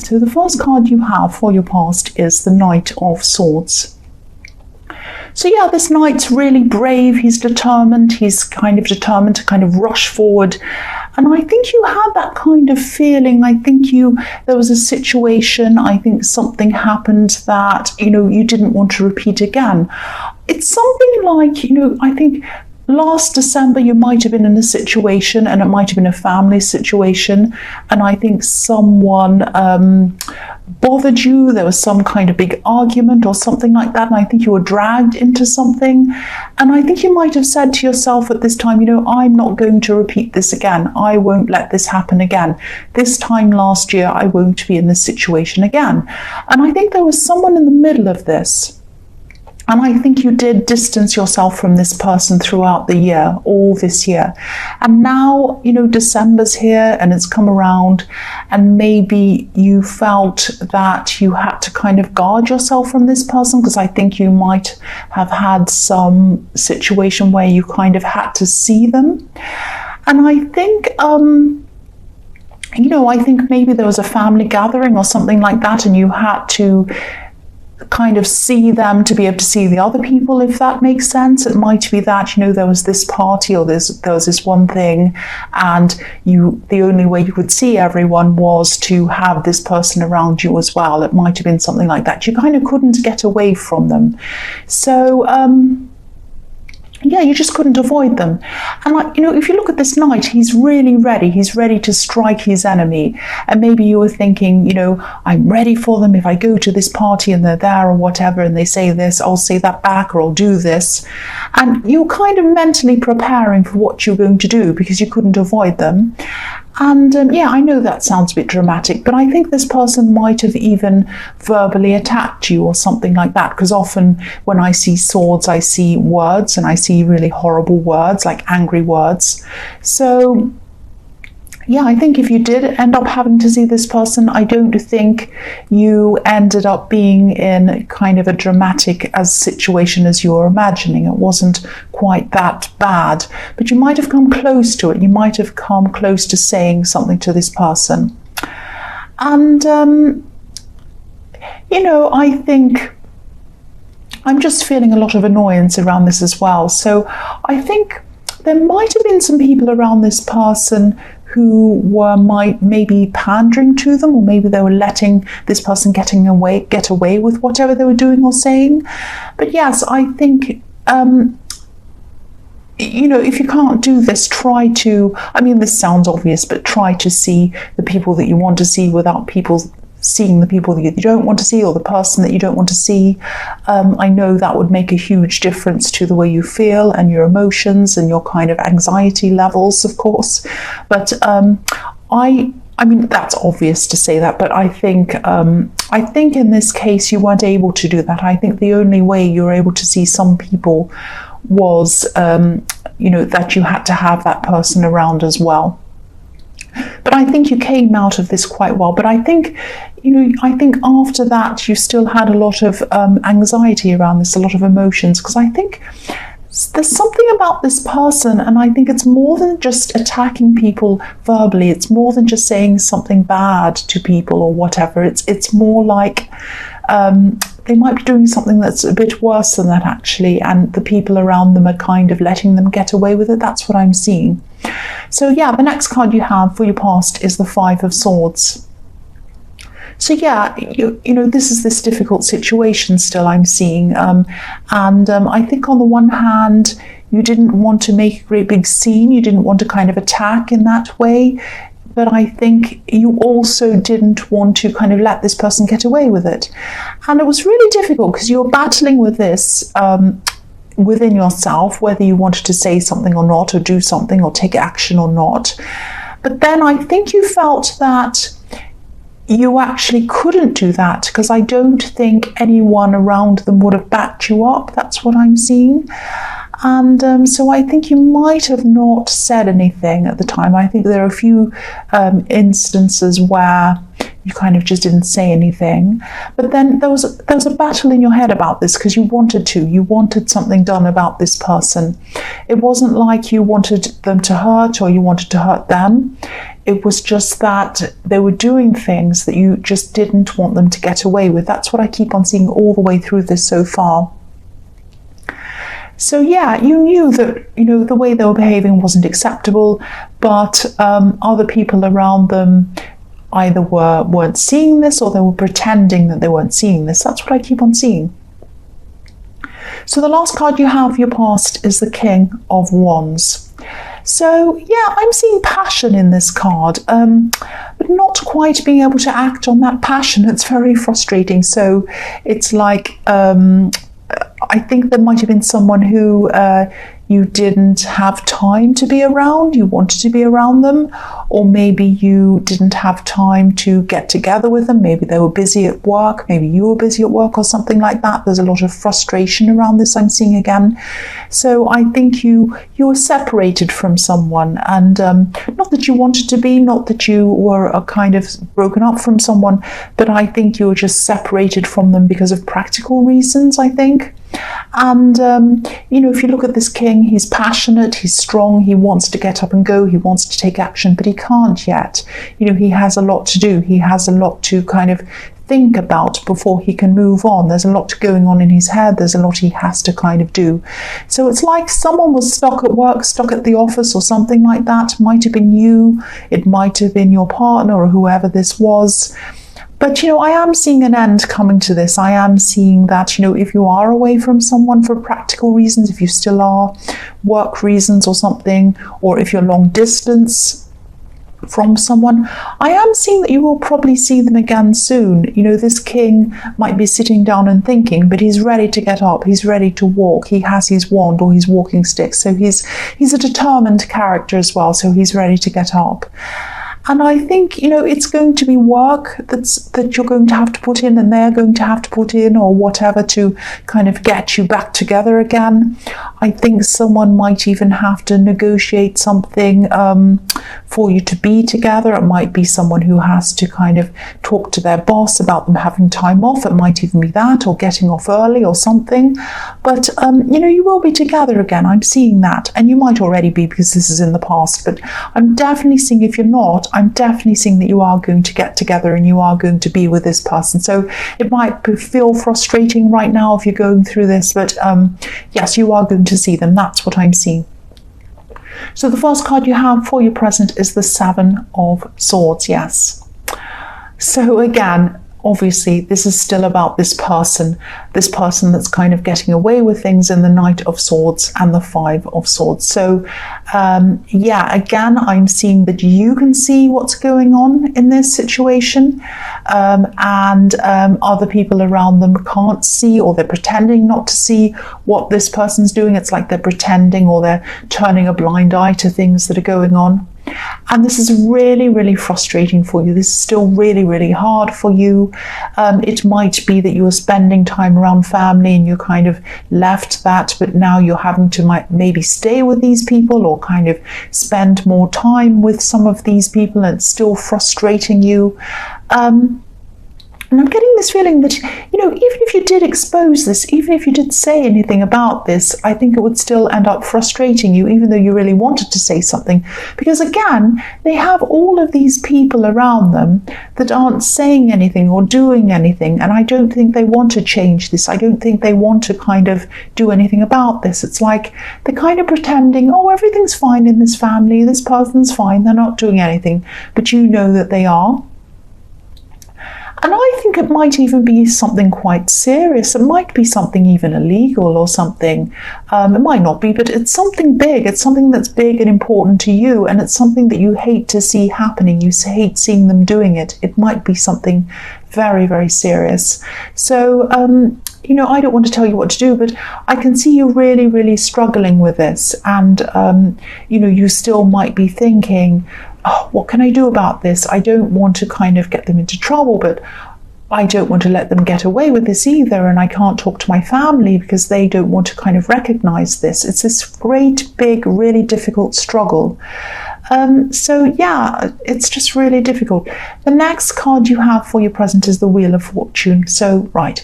So the first card you have for your past is the Knight of Swords. So yeah, this knight's really brave, he's determined, he's kind of determined to kind of rush forward. And I think you had that kind of feeling. I think there was a situation, I think something happened that, you didn't want to repeat again. It's something like, I think last December you might have been in a situation, and it might have been a family situation, and I think someone bothered you, there was some kind of big argument or something like that, and I think you were dragged into something, and I think you might have said to yourself at this time, I'm not going to repeat this again, I won't let this happen again, this time last year I won't be in this situation again. And I think there was someone in the middle of this. And I think you did distance yourself from this person throughout the year, all this year. And now, December's here and it's come around, and maybe you felt that you had to kind of guard yourself from this person, because I think you might have had some situation where you kind of had to see them. And I think, I think maybe there was a family gathering or something like that, and you had to kind of see them to be able to see the other people, if that makes sense. It might be that, there was this party or there was this one thing, and the only way you could see everyone was to have this person around you as well. It might have been something like that. You kind of couldn't get away from them. So, yeah, you just couldn't avoid them. And if you look at this knight, he's really ready. He's ready to strike his enemy. And maybe you were thinking, I'm ready for them. If I go to this party and they're there or whatever, and they say this, I'll say that back, or I'll do this. And you're kind of mentally preparing for what you're going to do because you couldn't avoid them. And yeah, I know that sounds a bit dramatic, but I think this person might have even verbally attacked you or something like that, because often when I see swords, I see words, and I see really horrible words, like angry words. So yeah, I think if you did end up having to see this person, I don't think you ended up being in kind of a dramatic situation as you were imagining. It wasn't quite that bad, but you might have come close to it. You might have come close to saying something to this person. And, I think I'm just feeling a lot of annoyance around this as well. So I think there might have been some people around this person who might maybe pandering to them, or maybe they were letting this person get away with whatever they were doing or saying. But yes, I think, if you can't do this, try to, this sounds obvious, but try to see the people that you want to see without people seeing the people that you don't want to see, or the person that you don't want to see. I know that would make a huge difference to the way you feel and your emotions and your kind of anxiety levels, of course. But that's obvious to say that, but I think in this case you weren't able to do that. I think the only way you were able to see some people was, that you had to have that person around as well. But I think you came out of this quite well. But I think after that you still had a lot of anxiety around this, a lot of emotions, because I think there's something about this person, and I think it's more than just attacking people verbally. It's more than just saying something bad to people or whatever. It's more like they might be doing something that's a bit worse than that, actually, and the people around them are kind of letting them get away with it. That's what I'm seeing. So yeah, the next card you have for your past is the Five of Swords. So yeah, this is this difficult situation still I'm seeing. I think on the one hand, you didn't want to make a great big scene. You didn't want to kind of attack in that way. But I think you also didn't want to kind of let this person get away with it. And it was really difficult because you were battling with this within yourself, whether you wanted to say something or not, or do something or take action or not. But then I think you felt that you actually couldn't do that, because I don't think anyone around them would have backed you up. That's what I'm seeing. And so I think you might have not said anything at the time. I think there are a few instances where you kind of just didn't say anything. But then there was a battle in your head about this, because you wanted something done about this person. It wasn't like you wanted them to hurt or you wanted to hurt them. It was just that they were doing things that you just didn't want them to get away with. That's what I keep on seeing all the way through this so far. So yeah, you knew that, the way they were behaving wasn't acceptable, but other people around them either weren't seeing this, or they were pretending that they weren't seeing this. That's what I keep on seeing. So the last card you have for your past is the King of Wands. So yeah, I'm seeing passion in this card, but not quite being able to act on that passion. It's very frustrating. So it's like, I think there might have been someone who you didn't have time to be around, you wanted to be around them, or maybe you didn't have time to get together with them. Maybe they were busy at work, maybe you were busy at work or something like that. There's a lot of frustration around this I'm seeing again. So I think you were separated from someone, and not that you wanted to be, not that you were kind of broken up from someone, but I think you were just separated from them because of practical reasons, I think. And if you look at this king, he's passionate, he's strong, he wants to get up and go, he wants to take action, but he can't yet. He has a lot to do, he has a lot to kind of think about before he can move on. There's a lot going on in his head, there's a lot he has to kind of do. So it's like someone was stuck at work, stuck at the office or something like that. It might have been you, it might have been your partner or whoever this was. But, I am seeing an end coming to this. I am seeing that, if you are away from someone for practical reasons, if you still are, work reasons or something, or if you're long distance from someone, I am seeing that you will probably see them again soon. This king might be sitting down and thinking, but he's ready to get up. He's ready to walk. He has his wand or his walking stick. So he's a determined character as well. So he's ready to get up. And I think, it's going to be work that you're going to have to put in, and they're going to have to put in, or whatever, to kind of get you back together again. I think someone might even have to negotiate something for you to be together. It might be someone who has to kind of talk to their boss about them having time off. It might even be that, or getting off early or something. But, you will be together again. I'm seeing that. And you might already be, because this is in the past. But I'm definitely seeing, if you're not, I'm definitely seeing that you are going to get together and you are going to be with this person. So it might feel frustrating right now if you're going through this, but yes, you are going to see them. That's what I'm seeing. So the first card you have for your present is the Seven of Swords. Yes. So again, obviously, this is still about this person that's kind of getting away with things in the Knight of Swords and the Five of Swords. So, again, I'm seeing that you can see what's going on in this situation, and other people around them can't see, or they're pretending not to see what this person's doing. It's like they're pretending, or they're turning a blind eye to things that are going on. And this is really, really frustrating for you. This is still really, really hard for you. It might be that you were spending time around family and you kind of left that, but now you're having to maybe stay with these people, or kind of spend more time with some of these people, and it's still frustrating you. And I'm getting this feeling that, even if you did expose this, even if you did say anything about this, I think it would still end up frustrating you, even though you really wanted to say something. Because again, they have all of these people around them that aren't saying anything or doing anything. And I don't think they want to change this. I don't think they want to kind of do anything about this. It's like they're kind of pretending, oh, everything's fine in this family. This person's fine. They're not doing anything. But you know that they are. And I think it might even be something quite serious. It might be something even illegal or something. It might not be, but it's something big. It's something that's big and important to you, and it's something that you hate to see happening. You hate seeing them doing it. It might be something very, very serious. So, I don't want to tell you what to do, but I can see you really, really struggling with this. And, you still might be thinking, oh, what can I do about this? I don't want to kind of get them into trouble, but I don't want to let them get away with this either. And I can't talk to my family because they don't want to kind of recognize this. It's this great, big, really difficult struggle. It's just really difficult. The next card you have for your present is the Wheel of Fortune. So, right.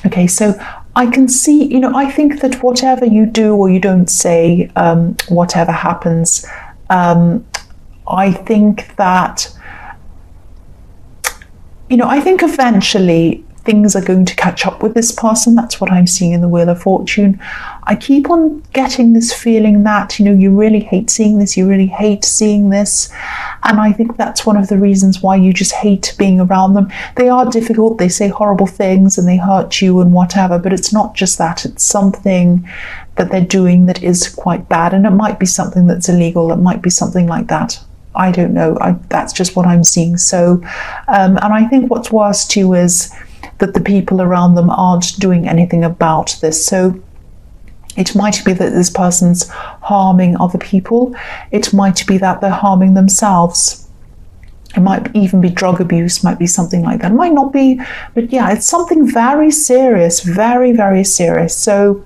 Okay, so I can see, I think that whatever you do or you don't say, whatever happens, I think that, I think eventually things are going to catch up with this person. That's what I'm seeing in the Wheel of Fortune. I keep on getting this feeling that, you really hate seeing this, you really hate seeing this. And I think that's one of the reasons why you just hate being around them. They are difficult, they say horrible things and they hurt you and whatever, but it's not just that, it's something that they're doing that is quite bad. And it might be something that's illegal, it might be something like that. I don't know, that's just what I'm seeing. So, and I think what's worse too is that the people around them aren't doing anything about this. So it might be that this person's harming other people. It might be that they're harming themselves. It might even be drug abuse, might be something like that. It might not be, but yeah, it's something very serious, very, very serious. So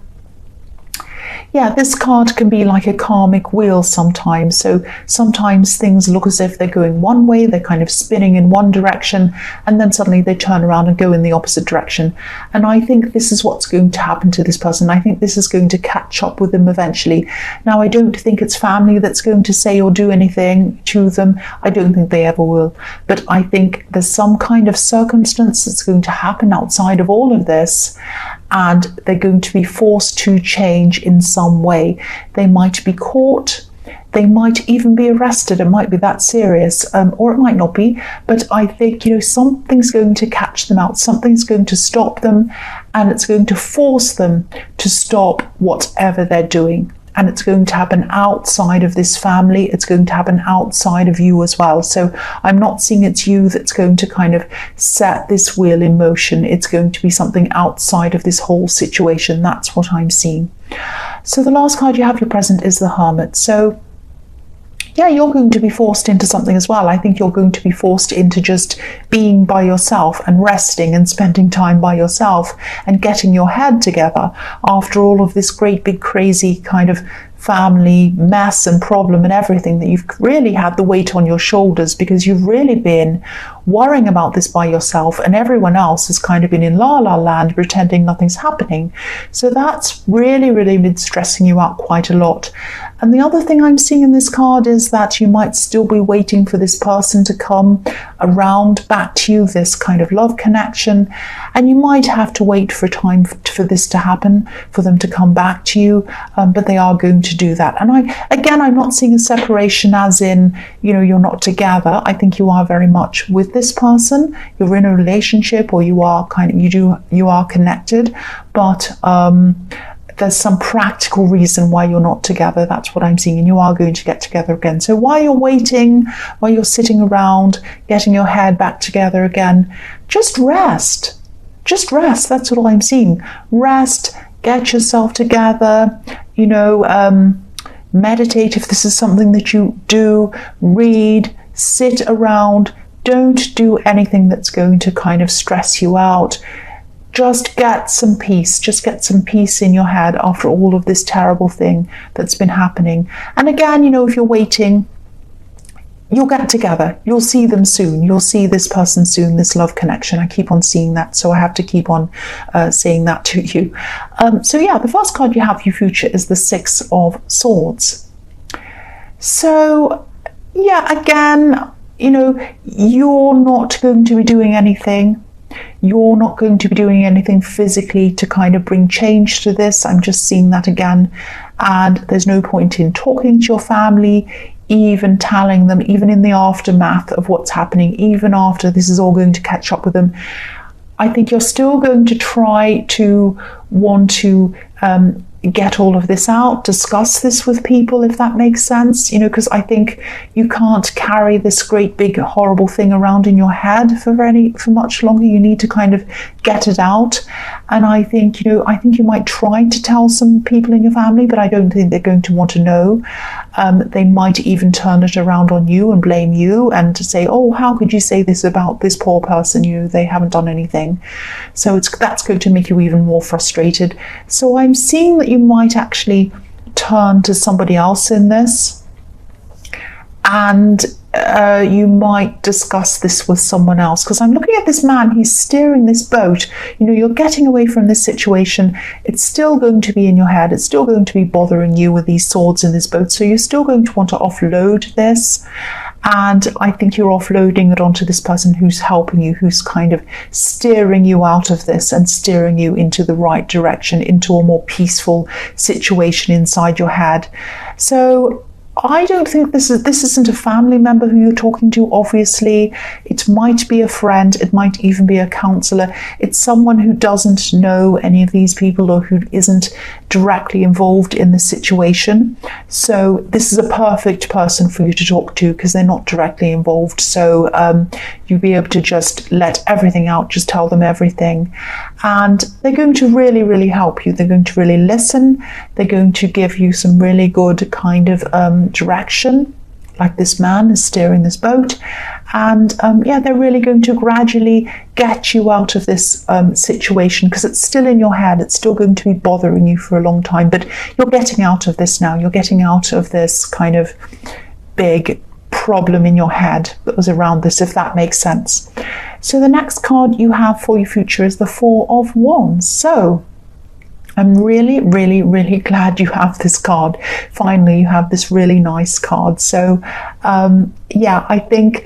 yeah, this card can be like a karmic wheel sometimes. So sometimes things look as if they're going one way, they're kind of spinning in one direction, and then suddenly they turn around and go in the opposite direction. And I think this is what's going to happen to this person. I think this is going to catch up with them eventually. Now, I don't think it's family that's going to say or do anything to them. I don't think they ever will. But I think there's some kind of circumstance that's going to happen outside of all of this, and they're going to be forced to change in some way. They might be caught, they might even be arrested, it might be that serious, or it might not be, but I think, something's going to catch them out, something's going to stop them, and it's going to force them to stop whatever they're doing. And it's going to happen outside of this family. It's going to happen outside of you as well. So I'm not seeing it's you that's going to kind of set this wheel in motion. It's going to be something outside of this whole situation. That's what I'm seeing. So the last card you have, your present, is the Hermit. So yeah, you're going to be forced into something as well. I think you're going to be forced into just being by yourself and resting and spending time by yourself and getting your head together after all of this great big crazy kind of family mess and problem and everything, that you've really had the weight on your shoulders because you've really been worrying about this by yourself, and everyone else has kind of been in la la land pretending nothing's happening. So that's really, really been stressing you out quite a lot. And the other thing I'm seeing in this card is that you might still be waiting for this person to come around back to you, this kind of love connection, and you might have to wait for time for this to happen, for them to come back to you, but they are going to do that. And I'm not seeing a separation as in, you're not together. I think you are very much with this person. You're in a relationship, or you are you are connected, but there's some practical reason why you're not together. That's what I'm seeing, and you are going to get together again. So while you're waiting, while you're sitting around, getting your head back together again, just rest. Just rest. That's what I'm seeing. Rest, get yourself together, meditate if this is something that you do, read, sit around. Don't do anything that's going to kind of stress you out. Just get some peace. Just get some peace in your head after all of this terrible thing that's been happening. And again, if you're waiting, you'll get together. You'll see them soon. You'll see this person soon, this love connection. I keep on seeing that, so I have to keep on saying that to you. So yeah, the first card you have for your future is the Six of Swords. So yeah, again, you're not going to be doing anything. You're not going to be doing anything physically to kind of bring change to this. I'm just seeing that again. And there's no point in talking to your family, even telling them, even in the aftermath of what's happening, even after this is all going to catch up with them. I think you're still going to try to want to get all of this out, discuss this with people, if that makes sense, because I think you can't carry this great big horrible thing around in your head for much longer. You need to kind of get it out. And I think you might try to tell some people in your family, but I don't think they're going to want to know. They might even turn it around on you and blame you and to say, oh, how could you say this about this poor person? They haven't done anything. So that's going to make you even more frustrated. So I'm seeing that you might actually turn to somebody else in this. And you might discuss this with someone else, because I'm looking at this man, he's steering this boat. You're getting away from this situation. It's still going to be in your head. It's still going to be bothering you with these swords in this boat. So you're still going to want to offload this. And I think you're offloading it onto this person who's helping you, who's kind of steering you out of this and steering you into the right direction, into a more peaceful situation inside your head. So I don't think this isn't a family member who you're talking to, obviously. It might be a friend, it might even be a counselor. It's someone who doesn't know any of these people or who isn't directly involved in the situation. So this is a perfect person for you to talk to because they're not directly involved. So you'll be able to just let everything out, just tell them everything. And they're going to really, really help you. They're going to really listen. They're going to give you some really good kind of direction, like this man is steering this boat. And they're really going to gradually get you out of this situation, because it's still in your head. It's still going to be bothering you for a long time, but you're getting out of this now. You're getting out of this kind of big problem in your head that was around this, if that makes sense. So the next card you have for your future is the Four of Wands. So I'm really, really, really glad you have this card. Finally, you have this really nice card. So I think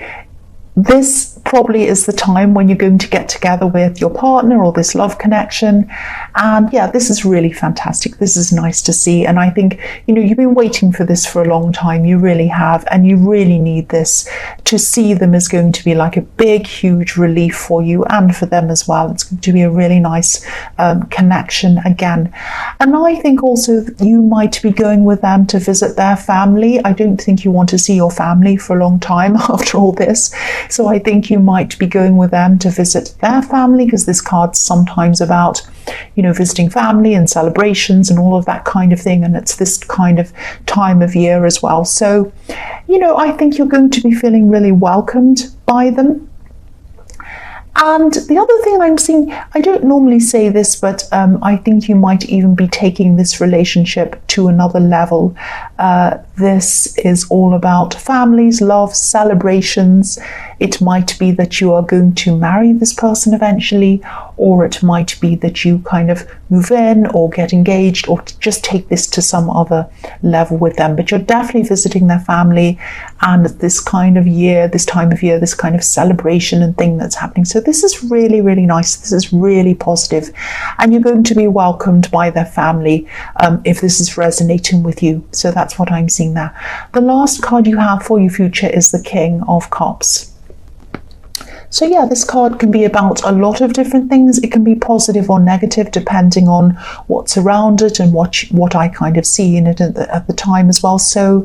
this probably is the time when you're going to get together with your partner or this love connection. And this is really fantastic. This is nice to see. And I think, you've been waiting for this for a long time. You really have. And you really need this. To see them is going to be like a big, huge relief for you and for them as well. It's going to be a really nice connection again. And I think also you might be going with them to visit their family. I don't think you want to see your family for a long time after all this. So I think you might be going with them to visit their family, because this card's sometimes about, visiting family and celebrations and all of that kind of thing. And it's this kind of time of year as well. So, I think you're going to be feeling really welcomed by them. And the other thing I'm seeing, I don't normally say this, but I think you might even be taking this relationship to another level. This is all about families, love, celebrations. It might be that you are going to marry this person eventually, or it might be that you kind of move in or get engaged, or just take this to some other level with them. But you're definitely visiting their family, and this kind of year, this time of year, this kind of celebration and thing that's happening. So this is really, really nice. This is really positive, and you're going to be welcomed by their family if this is resonating with you. So that's what I'm seeing there. The last card you have for your future is the King of Cups. So this card can be about a lot of different things. It can be positive or negative depending on what's around it and what I kind of see in it at the time as well. So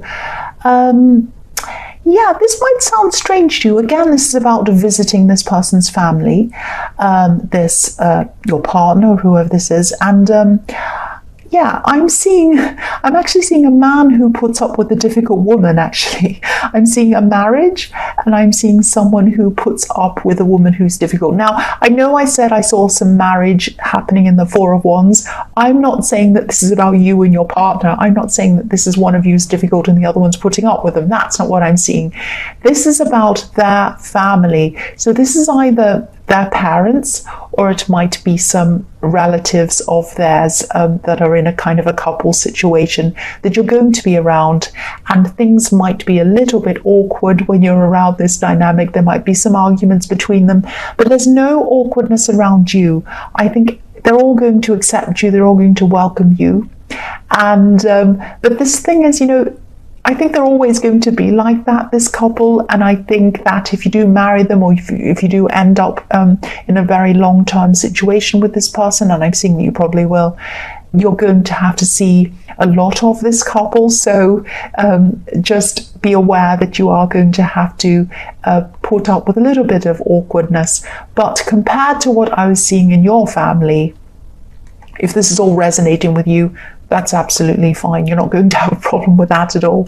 this might sound strange to you. Again, this is about visiting this person's family, your partner or whoever this is. And I'm actually seeing a man who puts up with a difficult woman, actually. I'm seeing a marriage, and I'm seeing someone who puts up with a woman who's difficult. Now, I know I said I saw some marriage happening in the Four of Wands. I'm not saying that this is about you and your partner. I'm not saying that this is one of you is difficult and the other one's putting up with them. That's not what I'm seeing. This is about their family. So this is either their parents, or it might be some relatives of theirs that are in a kind of a couple situation that you're going to be around, and things might be a little bit awkward when you're around this dynamic. There might be some arguments between them, but there's no awkwardness around you. I think they're all going to accept you, they're all going to welcome you. And but this thing is, I think they're always going to be like that, this couple. And I think that if you do marry them, or if you do end up in a very long-term situation with this person, and I'm seeing that you probably will, you're going to have to see a lot of this couple. So just be aware that you are going to have to put up with a little bit of awkwardness. But compared to what I was seeing in your family, if this is all resonating with you, that's absolutely fine. You're not going to have a problem with that at all.